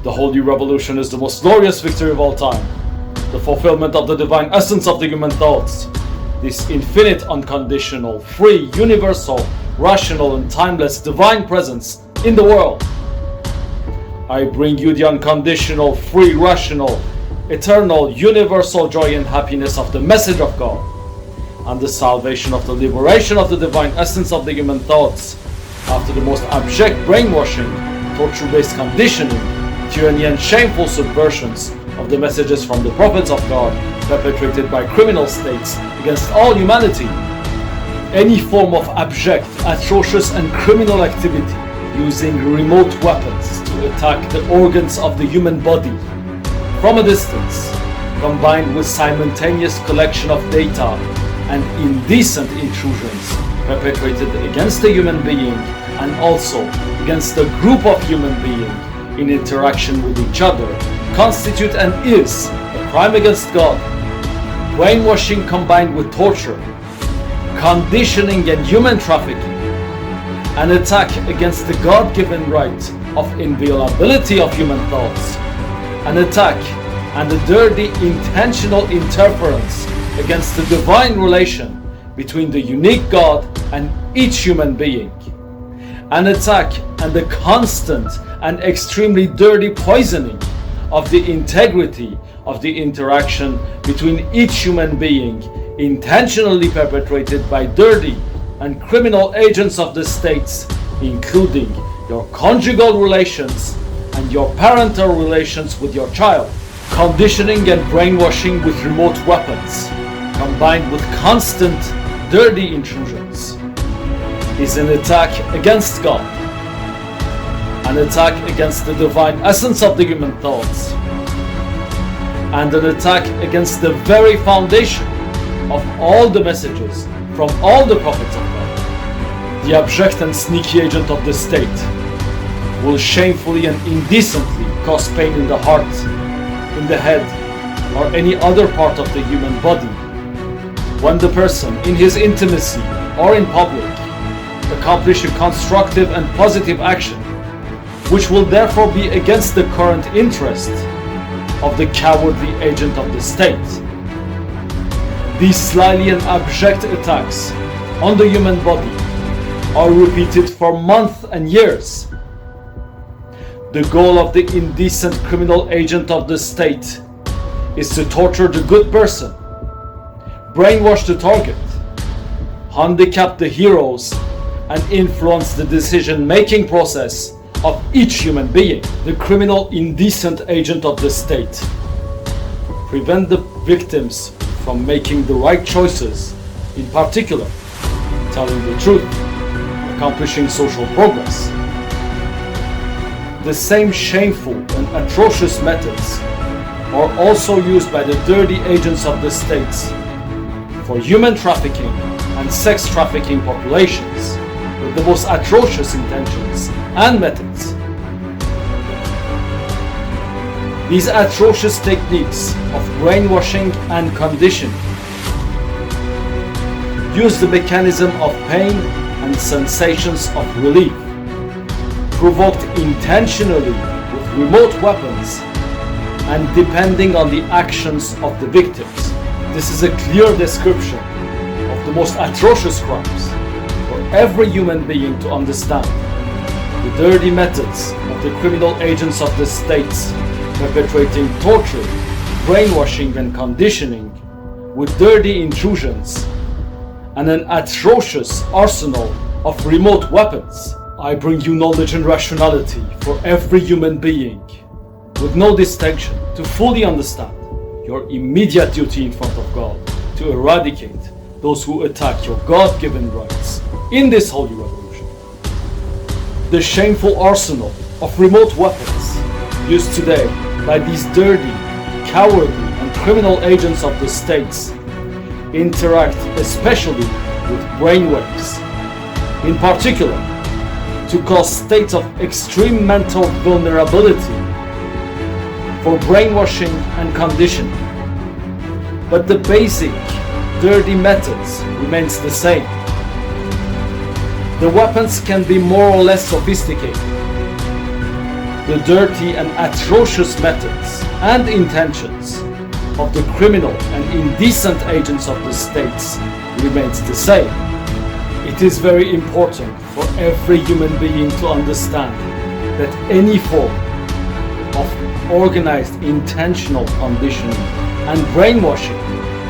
The Holy Revolution is the most glorious victory of all time, the fulfillment of the divine essence of the human thoughts, this infinite, unconditional, free, universal, rational, and timeless divine presence in the world. I bring you the unconditional, free, rational, eternal, universal joy and happiness of the message of God, and the salvation of the liberation of the divine essence of the human thoughts after the most abject brainwashing, torture-based conditioning, tyranny and shameful subversions of the messages from the prophets of God perpetrated by criminal states against all humanity. Any form of abject, atrocious and criminal activity using remote weapons to attack the organs of the human body from a distance, combined with simultaneous collection of data and indecent intrusions perpetrated against a human being and also against a group of human beings in interaction with each other, constitute and is a crime against God. Brainwashing combined with torture, conditioning and human trafficking, an attack against the God-given right of inviolability of human thoughts, an attack and a dirty intentional interference against the divine relation between the unique God and each human being, an attack and the constant and extremely dirty poisoning of the integrity of the interaction between each human being, intentionally perpetrated by dirty and criminal agents of the states, including your conjugal relations and your parental relations with your child. Conditioning and brainwashing with remote weapons, combined with constant dirty intrusions, is an attack against God, an attack against the divine essence of the human thoughts, and an attack against the very foundation of all the messages from all the prophets of God. The abject and sneaky agent of the state will shamefully and indecently cause pain in the heart, in the head, or any other part of the human body when the person, in his intimacy or in public, accomplish a constructive and positive action, which will therefore be against the current interest of the cowardly agent of the state. These slyly and abject attacks on the human body are repeated for months and years. The goal of the indecent criminal agent of the state is to torture the good person, brainwash the target, handicap the heroes, and influence the decision-making process of each human being. The criminal indecent agent of the state prevent the victims from making the right choices, in particular, telling the truth, accomplishing social progress. The same shameful and atrocious methods are also used by the dirty agents of the states for human trafficking and sex trafficking populations with the most atrocious intentions and methods. These atrocious techniques of brainwashing and conditioning use the mechanism of pain and sensations of relief, provoked intentionally with remote weapons and depending on the actions of the victims. This is a clear description of the most atrocious crimes for every human being to understand. The dirty methods of the criminal agents of the states perpetrating torture, brainwashing and conditioning with dirty intrusions and an atrocious arsenal of remote weapons. I bring you knowledge and rationality for every human being with no distinction to fully understand your immediate duty in front of God to eradicate those who attack your God-given rights in this holy revolution. The shameful arsenal of remote weapons used today by these dirty, cowardly and criminal agents of the states interact especially with brainwaves, in particular to cause states of extreme mental vulnerability for brainwashing and conditioning. But the basic dirty methods remains the same. The weapons can be more or less sophisticated, the dirty and atrocious methods and intentions of the criminal and indecent agents of the states remains the same. It is very important for every human being to understand that any form of organized intentional conditioning and brainwashing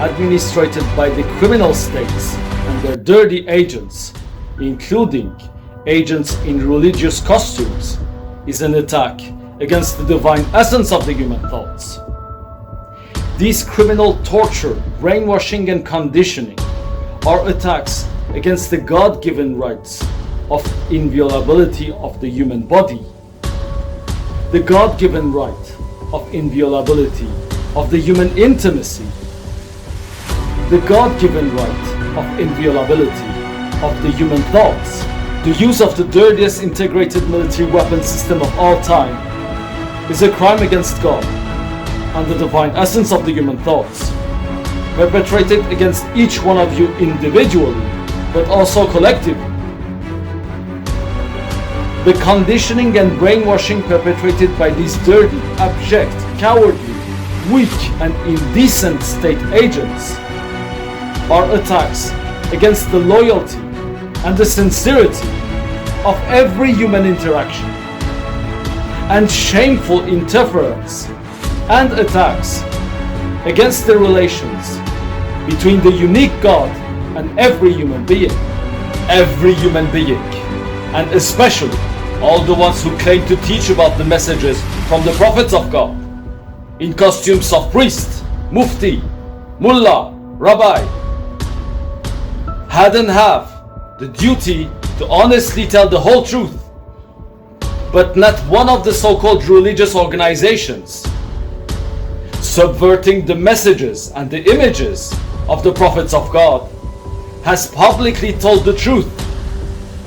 administered by the criminal states and their dirty agents, including agents in religious costumes, is an attack against the divine essence of the human thoughts. These criminal torture, brainwashing and conditioning are attacks against the God-given rights of inviolability of the human body, the God-given right of inviolability of the human intimacy, the God-given right of inviolability of the human thoughts. The use of the dirtiest integrated military weapon system of all time is a crime against God and the divine essence of the human thoughts, perpetrated against each one of you individually, but also collectively. The conditioning and brainwashing perpetrated by these dirty, abject, cowardly, weak and indecent state agents are attacks against the loyalty and the sincerity of every human interaction, and shameful interference and attacks against the relations between the unique God and every human being. Every human being, and especially all the ones who claim to teach about the messages from the prophets of God, in costumes of priest, mufti, mullah, rabbi, had and have the duty to honestly tell the whole truth. But not one of the so-called religious organizations subverting the messages and the images of the prophets of God has publicly told the truth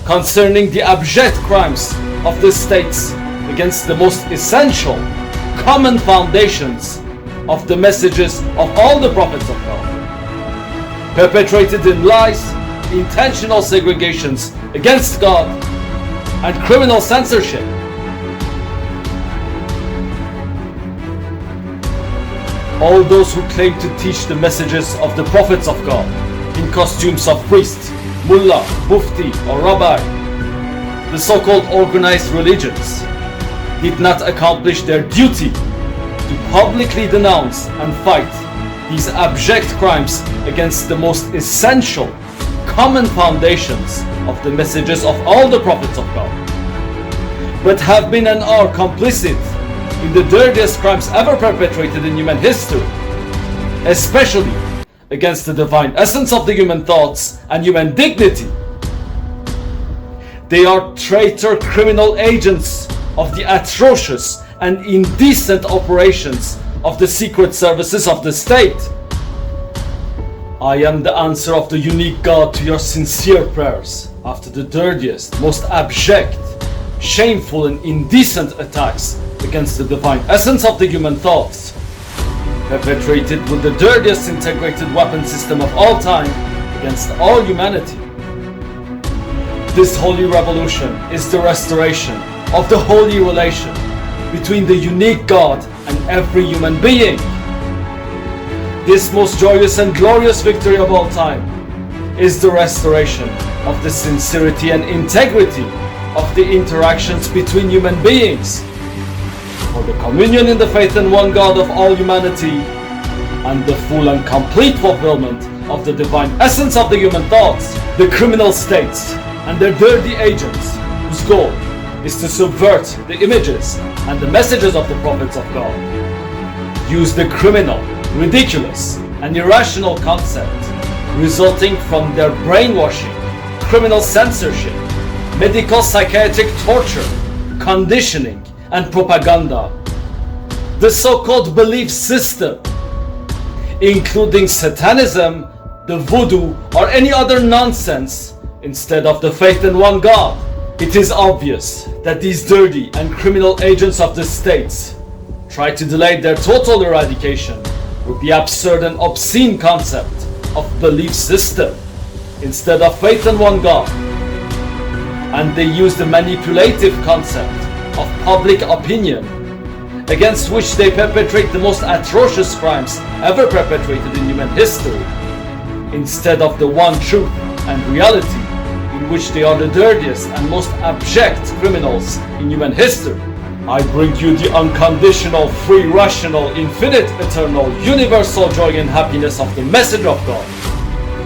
concerning the abject crimes of the states against the most essential, common foundations of the messages of all the prophets of God, perpetrated in lies, intentional segregations against God, and criminal censorship. All those who claim to teach the messages of the prophets of God in costumes of priest, mullah, mufti or rabbi, the so-called organized religions, did not accomplish their duty to publicly denounce and fight these abject crimes against the most essential, common foundations of the messages of all the prophets of God, but have been and are complicit in the dirtiest crimes ever perpetrated in human history, especially against the divine essence of the human thoughts and human dignity. They are traitor criminal agents of the atrocious and indecent operations of the secret services of the state. I am the answer of the unique God to your sincere prayers after the dirtiest, most abject, shameful and indecent attacks against the divine essence of the human thoughts, perpetrated with the dirtiest integrated weapon system of all time against all humanity. This holy revolution is the restoration of the holy relation between the unique God and every human being. This most joyous and glorious victory of all time is the restoration of the sincerity and integrity of the interactions between human beings, for the communion in the faith in one God of all humanity, and the full and complete fulfillment of the divine essence of the human thoughts. The criminal states and their dirty agents, whose goal is to subvert the images and the messages of the prophets of God, use the criminal, ridiculous and irrational concept resulting from their brainwashing, criminal censorship, medical psychiatric torture, conditioning and propaganda, the so-called belief system, including satanism, the voodoo or any other nonsense, instead of the faith in one God. It is obvious that these dirty and criminal agents of the states try to delay their total eradication with the absurd and obscene concept of belief system instead of faith in one God. And they use the manipulative concept of public opinion, against which they perpetrate the most atrocious crimes ever perpetrated in human history, instead of the one truth and reality in which they are the dirtiest and most abject criminals in human history. I bring you the unconditional, free, rational, infinite, eternal, universal joy and happiness of the message of God,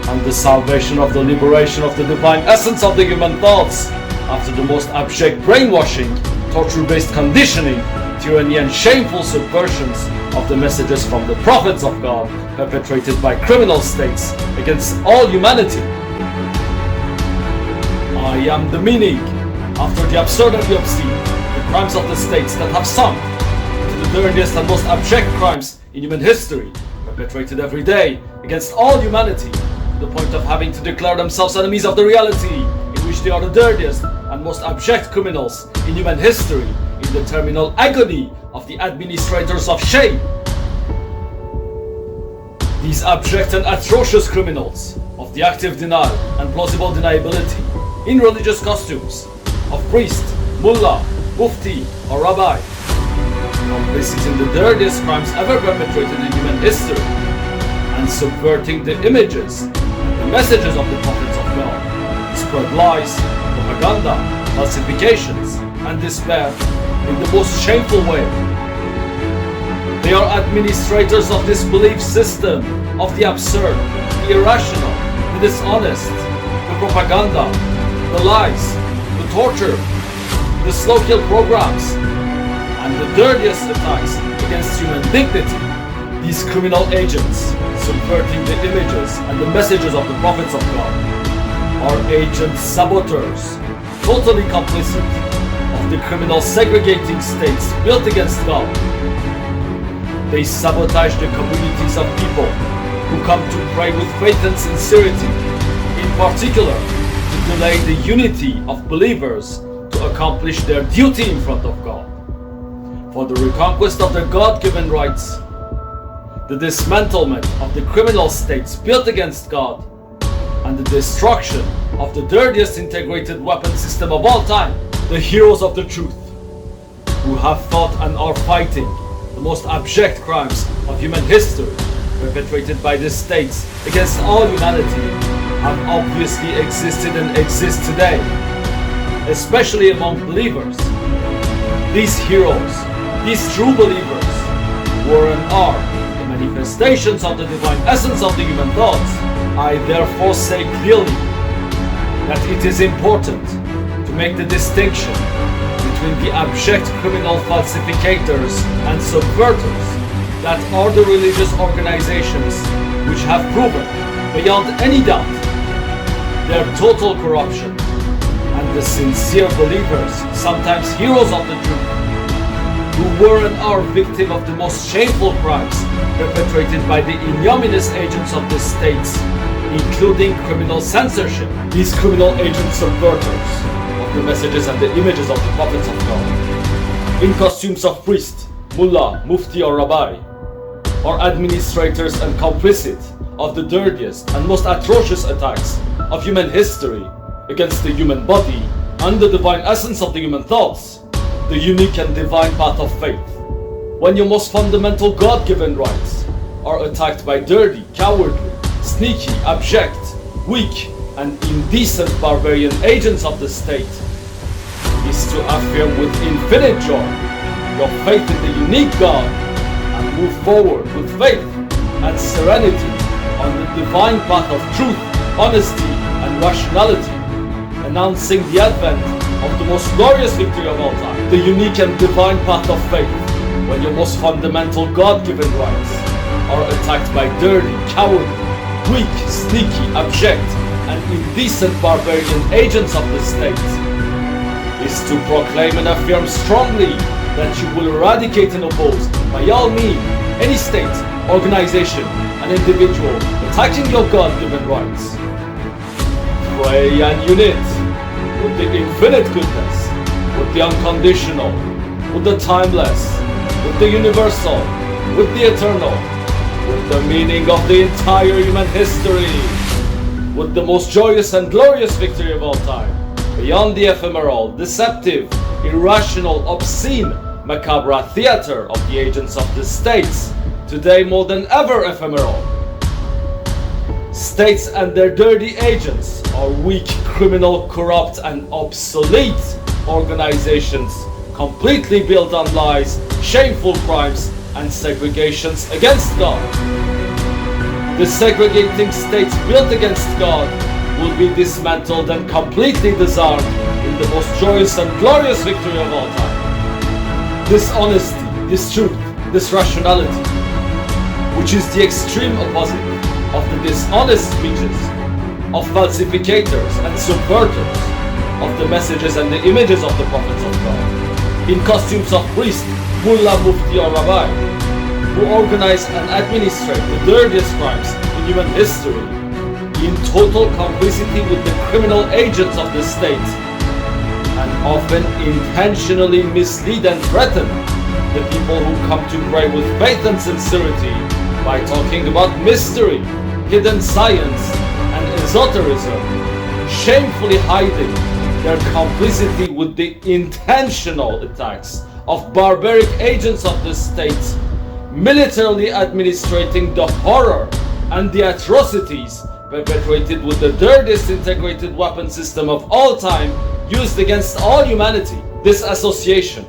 and the salvation of the liberation of the divine essence of the human thoughts after the most abject brainwashing, torture-based conditioning, tyranny and shameful subversions of the messages from the prophets of God perpetrated by criminal states against all humanity. I am the meaning, after the absurd and the obscene, the crimes of the states that have sunk into the dirtiest and most abject crimes in human history, perpetrated every day against all humanity, to the point of having to declare themselves enemies of the reality in which they are the dirtiest and most abject criminals in human history, in the terminal agony of the administrators of shame. These abject and atrocious criminals of the active denial and plausible deniability in religious costumes of priest, mullah, mufti or rabbi, complicit in the dirtiest crimes ever perpetrated in human history, and subverting the images and the messages of the prophets of God, spread lies, propaganda, falsifications and despair in the most shameful way. They are administrators of this belief system of the absurd, the irrational, the dishonest, the propaganda, the lies, the torture, the slow kill programs, and the dirtiest attacks against human dignity. These criminal agents, subverting the images and the messages of the prophets of God, are agent saboteurs, totally complicit of the criminal segregating states built against God. They sabotage the communities of people who come to pray with faith and sincerity, in particular to delay the unity of believers to accomplish their duty in front of God, for the reconquest of their God-given rights, the dismantlement of the criminal states built against God, and the destruction of the dirtiest integrated weapon system of all time, the heroes of the truth, who have fought and are fighting the most abject crimes of human history perpetrated by the states against all humanity, have obviously existed and exist today, especially among believers. These heroes, these true believers, were and are the manifestations of the divine essence of the human thoughts. I therefore say clearly that it is important to make the distinction between the abject criminal falsificators and subverters that are the religious organizations which have proven beyond any doubt their total corruption, and the sincere believers, sometimes heroes of the truth, who were and are victim of the most shameful crimes perpetrated by the ignominious agents of the states, including criminal censorship. These criminal agent subverters of the messages and the images of the prophets of God, in costumes of priest, mullah, mufti or rabbi, are administrators and complicit of the dirtiest and most atrocious attacks of human history against the human body and the divine essence of the human thoughts, the unique and divine path of faith. When your most fundamental God-given rights are attacked by dirty, cowardly, sneaky, abject, weak, and indecent barbarian agents of the state, is to affirm with infinite joy your faith in the unique God and move forward with faith and serenity on the divine path of truth, honesty, and rationality, announcing the advent of the most glorious victory of all time, the unique and divine path of faith, when your most fundamental God-given rights are attacked by dirty, cowardly, weak, sneaky, abject, and indecent barbarian agents of the state, is to proclaim and affirm strongly that you will eradicate and oppose, by all means, any state, organization, and individual attacking your God-given rights. Pray and unite with the infinite goodness, with the unconditional, with the timeless, with the universal, with the eternal, with the meaning of the entire human history, with the most joyous and glorious victory of all time, beyond the ephemeral, deceptive, irrational, obscene, macabre theater of the agents of the states, today more than ever ephemeral. States and their dirty agents are weak, criminal, corrupt and obsolete organizations completely built on lies, shameful crimes and segregations against God. The segregating states built against God will be dismantled and completely disarmed in the most joyous and glorious victory of all time. This honesty, this truth, this rationality, which is the extreme opposite of the dishonest speeches of falsificators and subverters of the messages and the images of the prophets of God, in costumes of priest, mullah, mufti or rabbi, who organize and administrate the dirtiest crimes in human history, in total complicity with the criminal agents of the state, and often intentionally mislead and threaten the people who come to pray with faith and sincerity by talking about mystery, hidden science and esotericism, shamefully hiding their complicity with the intentional attacks of barbaric agents of the state, militarily administrating the horror and the atrocities perpetrated with the dirtiest integrated weapon system of all time used against all humanity. This association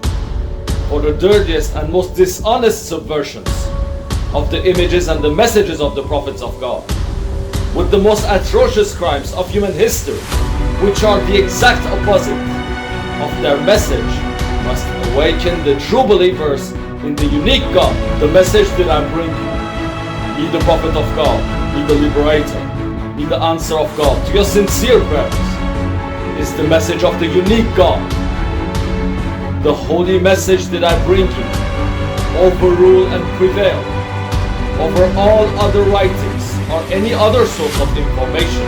for the dirtiest and most dishonest subversions of the images and the messages of the prophets of God, with the most atrocious crimes of human history, which are the exact opposite of their message, must awaken the true believers in the unique God. The message that I bring you, be the prophet of God, be the liberator, be the answer of God to your sincere prayers, is the message of the unique God. The holy message that I bring you overrule and prevail over all other writings or any other source of information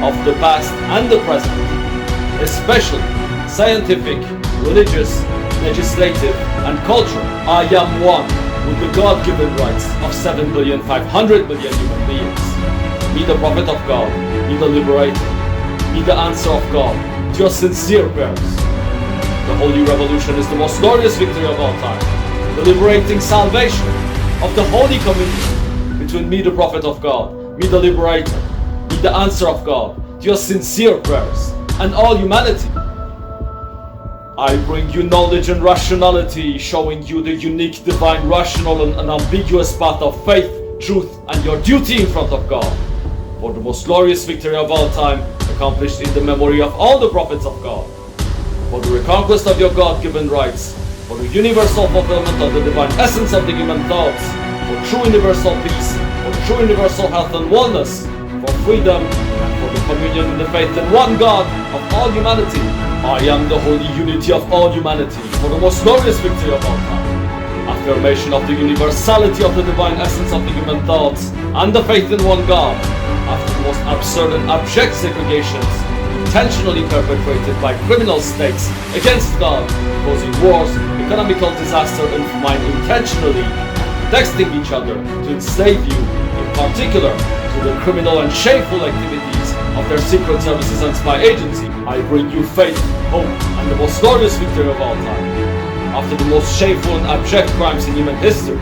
of the past and the present, especially scientific, religious, legislative and cultural. I am one with the God-given rights of 7,500,000,000 human beings. Be the prophet of God, be the liberator, be the answer of God to your sincere prayers. The Holy Revolution is the most glorious victory of all time, the liberating salvation of the Holy Communion between me, the prophet of God, me, the liberator, be the answer of God to your sincere prayers, and all humanity. I bring you knowledge and rationality, showing you the unique, divine, rational and unambiguous path of faith, truth, and your duty in front of God, for the most glorious victory of all time, accomplished in the memory of all the prophets of God, for the reconquest of your God-given rights, for the universal fulfillment of the divine essence of the human thoughts, for true universal peace, for true universal health and wellness, for freedom, and for the communion in the faith in one God of all humanity. I am the holy unity of all humanity, for the most glorious victory of all time. Affirmation of the universality of the divine essence of the human thoughts, and the faith in one God, after the most absurd and abject segregations intentionally perpetrated by criminal states against God, causing wars, economical disaster and famine intentionally, pretexting each other to enslave you, in particular to the criminal and shameful activities of their secret services and spy agency. I bring you faith, hope, and the most glorious victory of all time. After the most shameful and abject crimes in human history,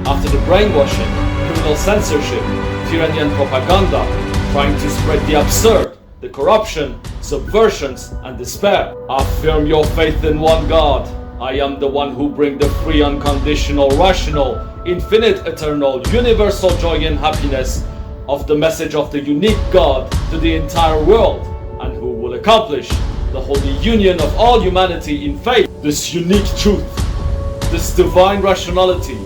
after the brainwashing, criminal censorship, tyranny and propaganda, trying to spread the absurd, the corruption, subversions and despair. Affirm your faith in one God. I am the one who brings the free, unconditional, rational, infinite, eternal, universal joy and happiness of the message of the unique God to the entire world, and who will accomplish the holy union of all humanity in faith. This unique truth, this divine rationality,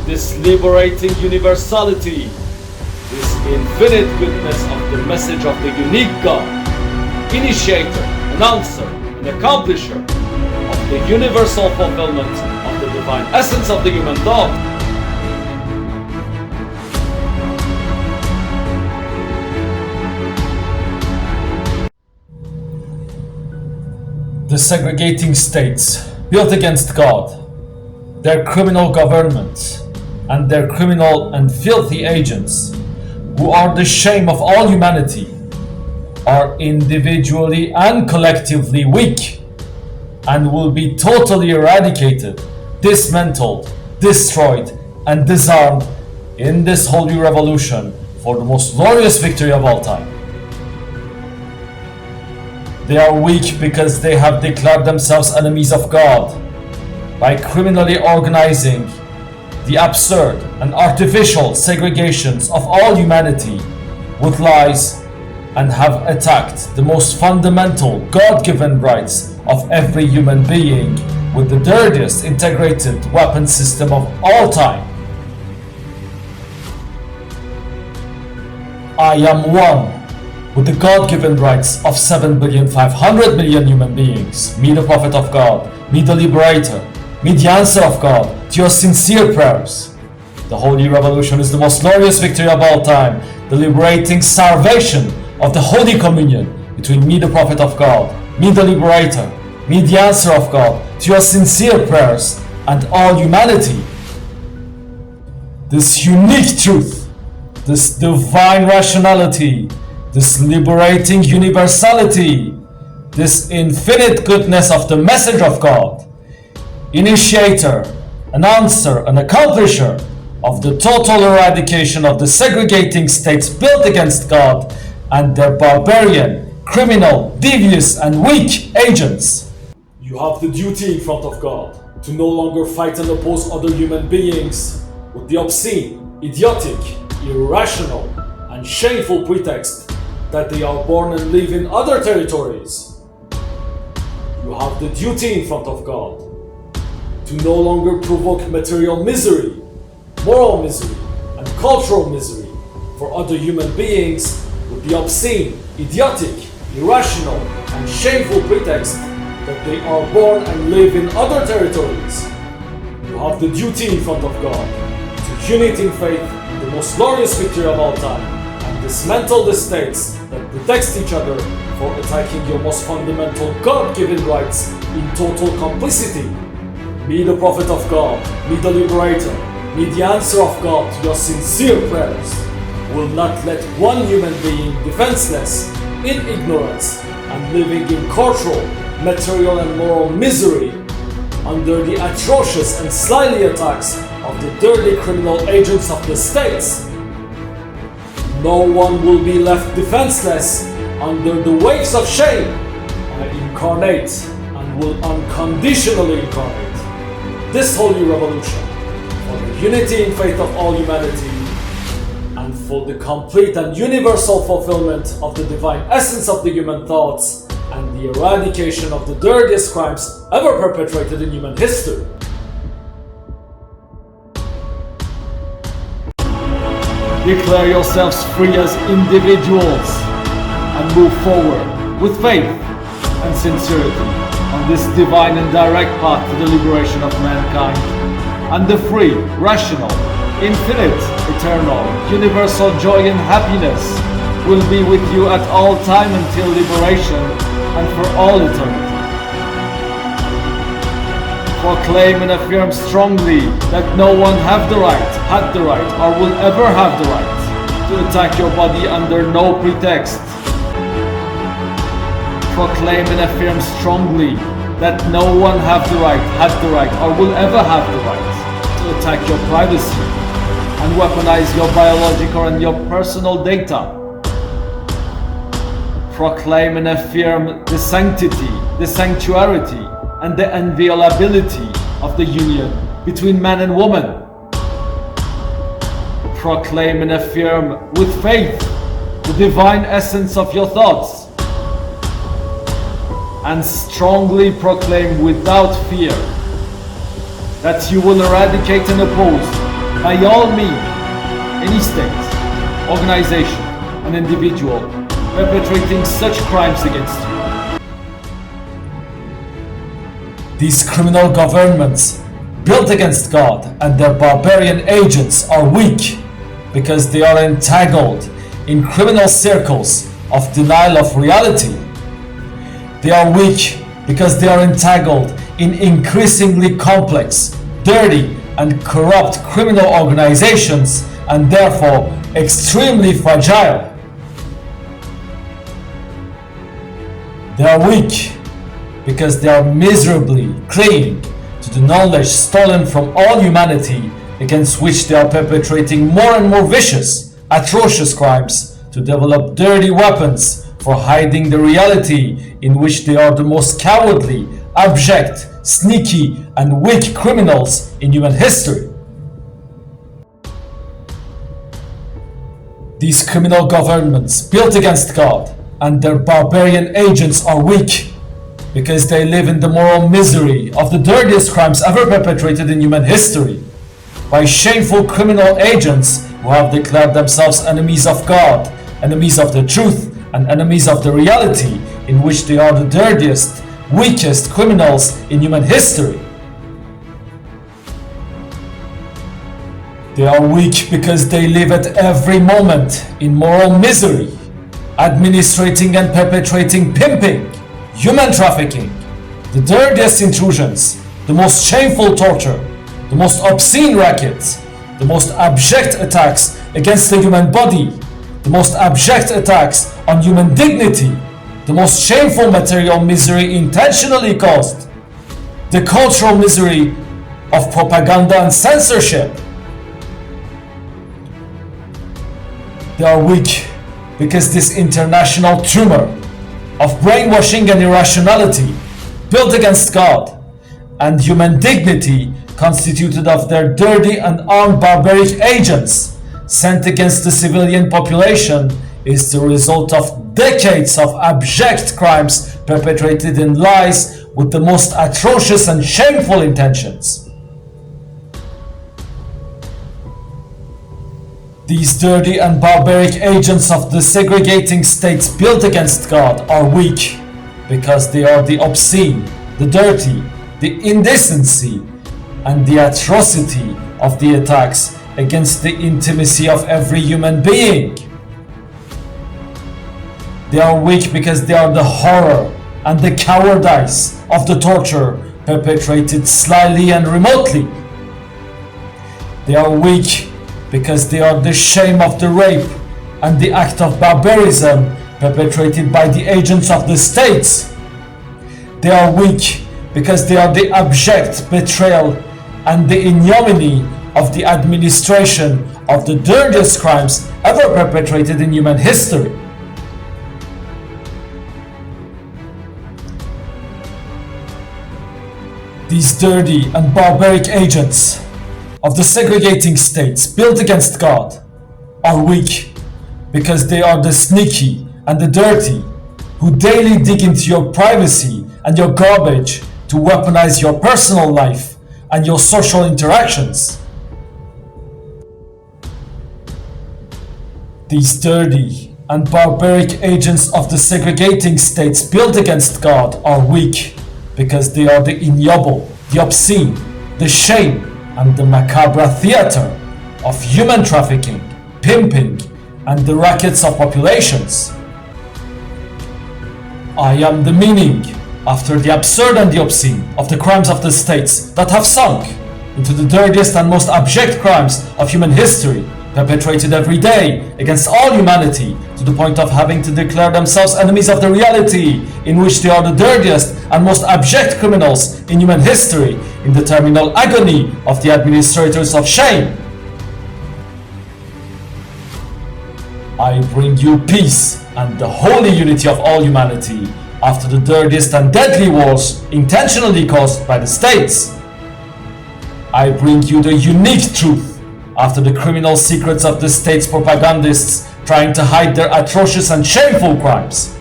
this liberating universality, this infinite goodness of the message of the unique God, initiator, announcer, and accomplisher of the universal fulfillment of the divine essence of the human thought. The segregating states built against God, their criminal governments, and their criminal and filthy agents, who are the shame of all humanity, are individually and collectively weak, and will be totally eradicated, dismantled, destroyed, and disarmed in this holy revolution for the most glorious victory of all time. They are weak because they have declared themselves enemies of God by criminally organizing the absurd and artificial segregations of all humanity with lies, and have attacked the most fundamental God-given rights of every human being with the dirtiest integrated weapon system of all time. I am one with the God-given rights of 7,500,000,000 human beings. Me, the prophet of God, me, the liberator, me, the answer of God to your sincere prayers. The Holy Revolution is the most glorious victory of all time, the liberating salvation of the Holy Communion between me, the prophet of God, me, the liberator, me, the answer of God to your sincere prayers, and all humanity. This unique truth, this divine rationality, this liberating universality, this infinite goodness of the message of God, initiator, announcer, and accomplisher of the total eradication of the segregating states built against God and their barbarian, criminal, devious, and weak agents. You have the duty in front of God to no longer fight and oppose other human beings with the obscene, idiotic, irrational, and shameful pretext that they are born and live in other territories. You have the duty in front of God to no longer provoke material misery, moral misery, and cultural misery for other human beings with the obscene, idiotic, irrational, and shameful pretext that they are born and live in other territories. You have the duty in front of God to unite in faith the most glorious victory of all time and dismantle the states that pretext each other for attacking your most fundamental God-given rights in total complicity. Me, the prophet of God, me, the liberator, me, the answer of God to your sincere prayers, will not let one human being defenseless, in ignorance, and living in cultural, material, and moral misery under the atrocious and slyly attacks of the dirty criminal agents of the states. No one will be left defenseless under the waves of shame. I incarnate and will unconditionally incarnate this holy revolution for the unity in faith of all humanity and for the complete and universal fulfillment of the divine essence of the human thoughts and the eradication of the dirtiest crimes ever perpetrated in human history. Declare yourselves free as individuals and move forward with faith and sincerity on this divine and direct path to the liberation of mankind and the free, rational, infinite, eternal, universal joy and happiness will be with you at all time until liberation and for all eternity. Proclaim and affirm strongly that no one had the right, or will ever have the right to attack your body under no pretext. Proclaim and affirm strongly that no one had the right, or will ever have the right to attack your privacy and weaponize your biological and your personal data. Proclaim and affirm the sanctity, the sanctuarity, and the inviolability of the union between man and woman. Proclaim and affirm with faith the divine essence of your thoughts, and strongly proclaim without fear that you will eradicate and oppose by all means any state, organization, and individual perpetrating such crimes against you. These criminal governments built against God and their barbarian agents are weak because they are entangled in criminal circles of denial of reality. They are weak because they are entangled in increasingly complex, dirty, and corrupt criminal organizations and therefore extremely fragile. They are weak because they are miserably clinging to the knowledge stolen from all humanity, against which they are perpetrating more and more vicious, atrocious crimes to develop dirty weapons for hiding the reality in which they are the most cowardly, abject, sneaky, and weak criminals in human history. These criminal governments built against God and their barbarian agents are weak because they live in the moral misery of the dirtiest crimes ever perpetrated in human history by shameful criminal agents who have declared themselves enemies of God, enemies of the truth, and enemies of the reality in which they are the dirtiest, weakest criminals in human history. They are weak because they live at every moment in moral misery, administrating and perpetrating pimping, human trafficking, the dirtiest intrusions, the most shameful torture, the most obscene rackets, the most abject attacks against the human body, the most abject attacks on human dignity, the most shameful material misery intentionally caused, the cultural misery of propaganda and censorship. They are weak because this international tumor of brainwashing and irrationality built against God and human dignity, constituted of their dirty and armed barbaric agents sent against the civilian population, is the result of decades of abject crimes perpetrated in lies with the most atrocious and shameful intentions. These dirty and barbaric agents of the segregating states built against God are weak because they are the obscene, the dirty, the indecency, and the atrocity of the attacks against the intimacy of every human being. They are weak because they are the horror and the cowardice of the torture perpetrated slyly and remotely. They are weak because they are the shame of the rape and the act of barbarism perpetrated by the agents of the states. They are weak because they are the abject betrayal and the ignominy of the administration of the dirtiest crimes ever perpetrated in human history. These dirty and barbaric agents of the segregating states built against God are weak because they are the sneaky and the dirty who daily dig into your privacy and your garbage to weaponize your personal life and your social interactions. These dirty and barbaric agents of the segregating states built against God are weak because they are the ignoble, the obscene, the shame, and the macabre theater of human trafficking, pimping, and the rackets of populations. I am the meaning, after the absurd and the obscene, of the crimes of the states that have sunk into the dirtiest and most abject crimes of human history, perpetrated every day against all humanity, to the point of having to declare themselves enemies of the reality in which they are the dirtiest and most abject criminals in human history, in the terminal agony of the administrators of shame. I bring you peace and the holy unity of all humanity after the dirtiest and deadly wars intentionally caused by the states. I bring you the unique truth after the criminal secrets of the state's propagandists trying to hide their atrocious and shameful crimes.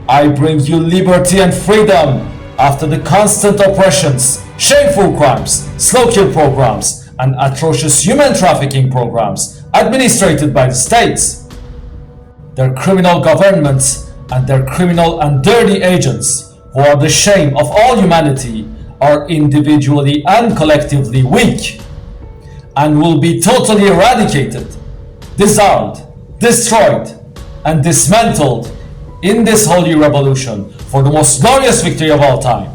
I bring you liberty and freedom after the constant oppressions, shameful crimes, slow kill programs, and atrocious human trafficking programs administrated by the states. Their criminal governments and their criminal and dirty agents, who are the shame of all humanity, are individually and collectively weak and will be totally eradicated, disarmed, destroyed, and dismantled in this holy revolution for the most glorious victory of all time.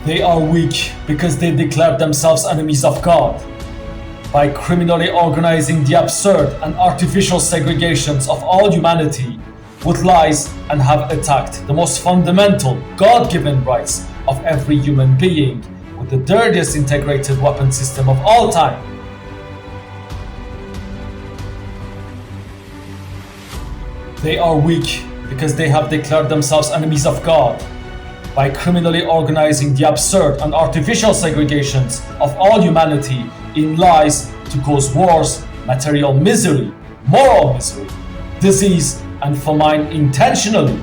They are weak because they declared themselves enemies of God by criminally organizing the absurd and artificial segregations of all humanity with lies and have attacked the most fundamental, God-given rights of every human being with the dirtiest integrated weapon system of all time. They are weak because they have declared themselves enemies of God by criminally organizing the absurd and artificial segregations of all humanity in lies to cause wars, material misery, moral misery, disease, and famine intentionally.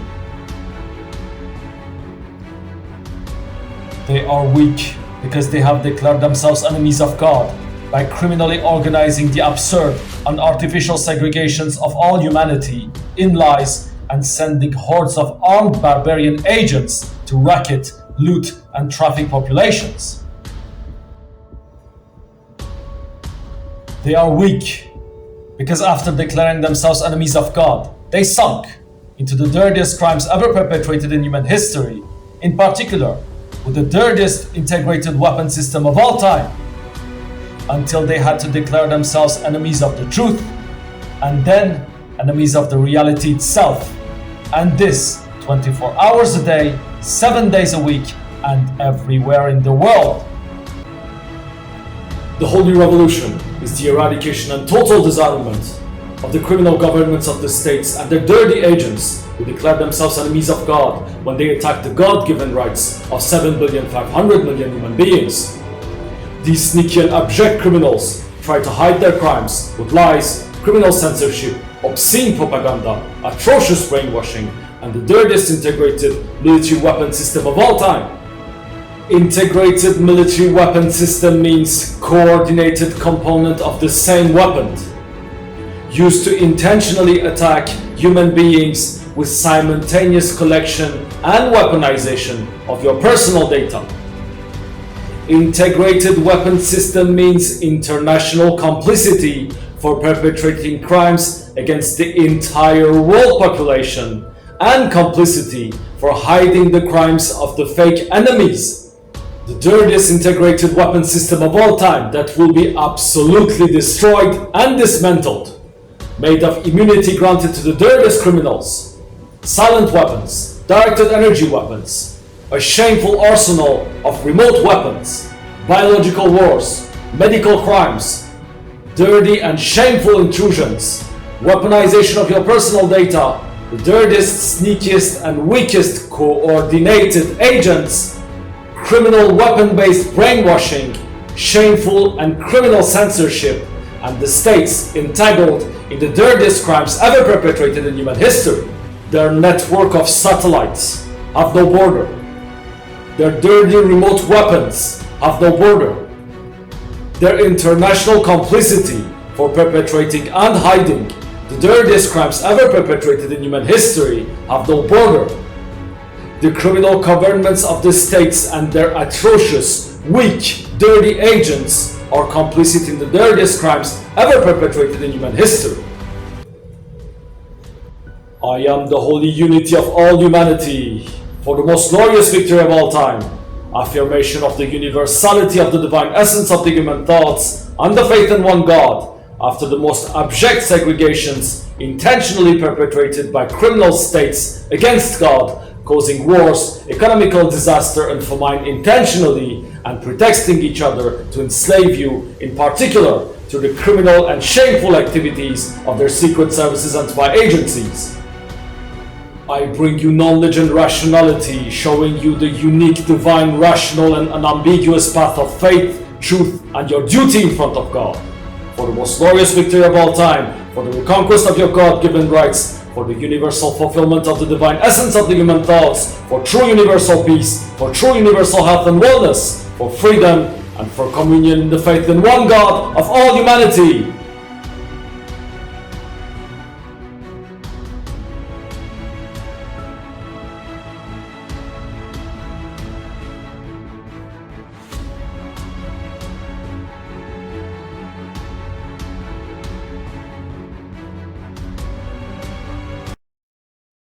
They are weak because they have declared themselves enemies of God by criminally organizing the absurd and artificial segregations of all humanity in lies and sending hordes of armed barbarian agents to racket, loot, and traffic populations. They are weak because after declaring themselves enemies of God, they sunk into the dirtiest crimes ever perpetrated in human history, in particular with the dirtiest integrated weapon system of all time, until they had to declare themselves enemies of the truth, and then enemies of the reality itself, and this 24 hours a day, 7 days a week, and everywhere in the world. The Holy Revolution is the eradication and total disarmament of the criminal governments of the states and their dirty agents who declared themselves enemies of God when they attacked the God-given rights of 7,500,000,000 human beings. These sneaky and abject criminals try to hide their crimes with lies, criminal censorship, obscene propaganda, atrocious brainwashing, and the dirtiest integrated military weapon system of all time. Integrated military weapon system means coordinated component of the same weapon, used to intentionally attack human beings with simultaneous collection and weaponization of your personal data. Integrated weapon system means international complicity for perpetrating crimes against the entire world population and complicity for hiding the crimes of the fake enemies. The dirtiest integrated weapon system of all time that will be absolutely destroyed and dismantled, made of immunity granted to the dirtiest criminals, silent weapons, directed energy weapons, a shameful arsenal of remote weapons, biological wars, medical crimes, dirty and shameful intrusions, weaponization of your personal data, the dirtiest, sneakiest, and weakest coordinated agents, criminal weapon-based brainwashing, shameful and criminal censorship, and the states entangled in the dirtiest crimes ever perpetrated in human history. Their network of satellites have no border. Their dirty remote weapons have no border. Their international complicity for perpetrating and hiding the dirtiest crimes ever perpetrated in human history have no border. The criminal governments of the states and their atrocious, weak, dirty agents are complicit in the dirtiest crimes ever perpetrated in human history. I am the holy unity of all humanity, for the most glorious victory of all time, affirmation of the universality of the divine essence of the human thoughts and the faith in one God, after the most abject segregations intentionally perpetrated by criminal states against God, causing wars, economical disaster, and famine intentionally, and pretexting each other to enslave you, in particular to the criminal and shameful activities of their secret services and spy agencies. I bring you knowledge and rationality, showing you the unique, divine, rational, and unambiguous path of faith, truth, and your duty in front of God, for the most glorious victory of all time, for the reconquest of your God-given rights, for the universal fulfillment of the divine essence of the human thoughts, for true universal peace, for true universal health and wellness, for freedom, and for communion in the faith in one God of all humanity.